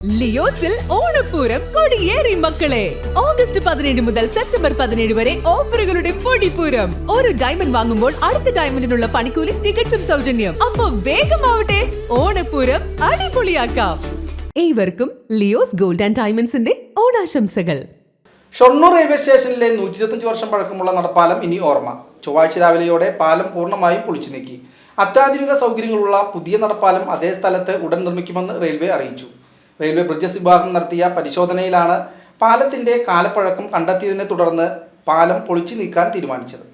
ലിയോസിൽ ഓണപ്പൂരം കൊടിയേറി മക്കളെ. ഓഗസ്റ്റ് 17 മുതൽ സെപ്റ്റംബർ 17 വരെ ഓഫറുകളുടെ പൊടിപ്പൂരം. ഒരു ഡയമണ്ട് വാങ്ങുമ്പോൾ അടുത്ത ഡയമണ്ടിനുള്ള പണിക്കൂലി തികച്ചും സൗജന്യം. അപ്പൊ വേഗമാവട്ടെ, ഓണപ്പൂരം അടിപൊളിയാക്കാം. ഏവർക്കും ലിയോസ് ഗോൾഡ് ആൻഡ് ഡയമണ്ട്സിന്റെ ഓണാശംസകൾ. ഷൊർണൂർ റെയിൽവേ സ്റ്റേഷനിലെ 125 വർഷം പഴക്കമുള്ള നടപ്പാലം ഇനി ഓർമ്മ. ചൊവ്വാഴ്ച രാവിലെയോടെ പാലം പൂർണ്ണമായും പൊളിച്ചു നീക്കി. അത്യാധുനിക സൗകര്യങ്ങളുള്ള പുതിയ നടപ്പാലം അതേ സ്ഥലത്ത് ഉടൻ നിർമ്മിക്കുമെന്ന് റെയിൽവേ അറിയിച്ചു. റെയിൽവേ ബ്രിഡ്ജസ് വിഭാഗം നടത്തിയ പരിശോധനയിലാണ് പാലത്തിന്റെ കാലപ്പഴക്കം കണ്ടെത്തിയതിനെ തുടർന്ന് പാലം പൊളിച്ചു നീക്കാൻ തീരുമാനിച്ചത്.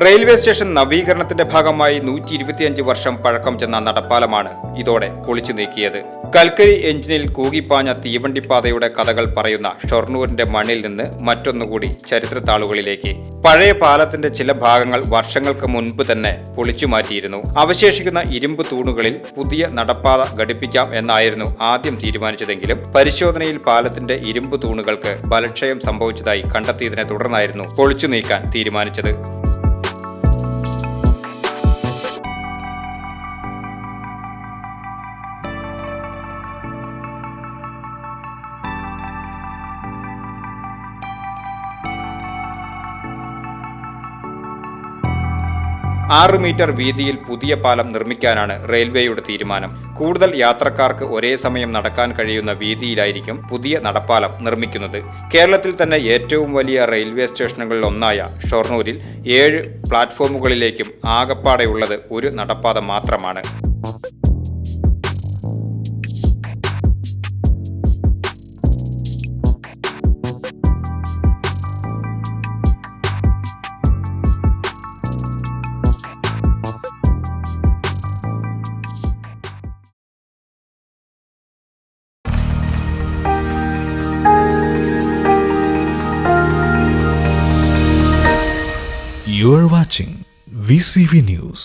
റെയിൽവേ സ്റ്റേഷൻ നവീകരണത്തിന്റെ ഭാഗമായി 125 വർഷം പഴക്കം ചെന്ന നടപ്പാലമാണ് ഇതോടെ പൊളിച്ചു നീക്കിയത്. കൽക്കരി എഞ്ചിനിൽ കൂകിപ്പാഞ്ഞ തീവണ്ടിപ്പാതയുടെ കഥകൾ പറയുന്ന ഷൊർണൂരിന്റെ മണ്ണിൽ നിന്ന് മറ്റൊന്നുകൂടി ചരിത്രത്താളുകളിലേക്ക്. പഴയ പാലത്തിന്റെ ചില ഭാഗങ്ങൾ വർഷങ്ങൾക്ക് മുൻപ് തന്നെ പൊളിച്ചു മാറ്റിയിരുന്നു. അവശേഷിക്കുന്ന ഇരുമ്പ് തൂണുകളിൽ പുതിയ നടപ്പാത ഘടിപ്പിക്കാം എന്നായിരുന്നു ആദ്യം തീരുമാനിച്ചതെങ്കിലും പരിശോധനയിൽ പാലത്തിന്റെ ഇരുമ്പ് തൂണുകൾക്ക് ബലക്ഷയം സംഭവിച്ചതായി കണ്ടെത്തിയതിനെ തുടർന്നായിരുന്നു പൊളിച്ചു നീക്കാൻ തീരുമാനിച്ചത്. ആറ് മീറ്റർ വീതിയിൽ പുതിയ പാലം നിർമ്മിക്കാനാണ് റെയിൽവേയുടെ തീരുമാനം. കൂടുതൽ യാത്രക്കാർക്ക് ഒരേ സമയം നടക്കാൻ കഴിയുന്ന വീതിയിലായിരിക്കും പുതിയ നടപ്പാലം നിർമ്മിക്കുന്നത്. കേരളത്തിൽ തന്നെ ഏറ്റവും വലിയ റെയിൽവേ സ്റ്റേഷനുകളിൽ ഒന്നായ ഷൊർണൂരിൽ 7 പ്ലാറ്റ്ഫോമുകളിലേക്കും ആകപ്പാടെയുള്ളത് ഒരു നടപ്പാത മാത്രമാണ്. You are watching VCV News.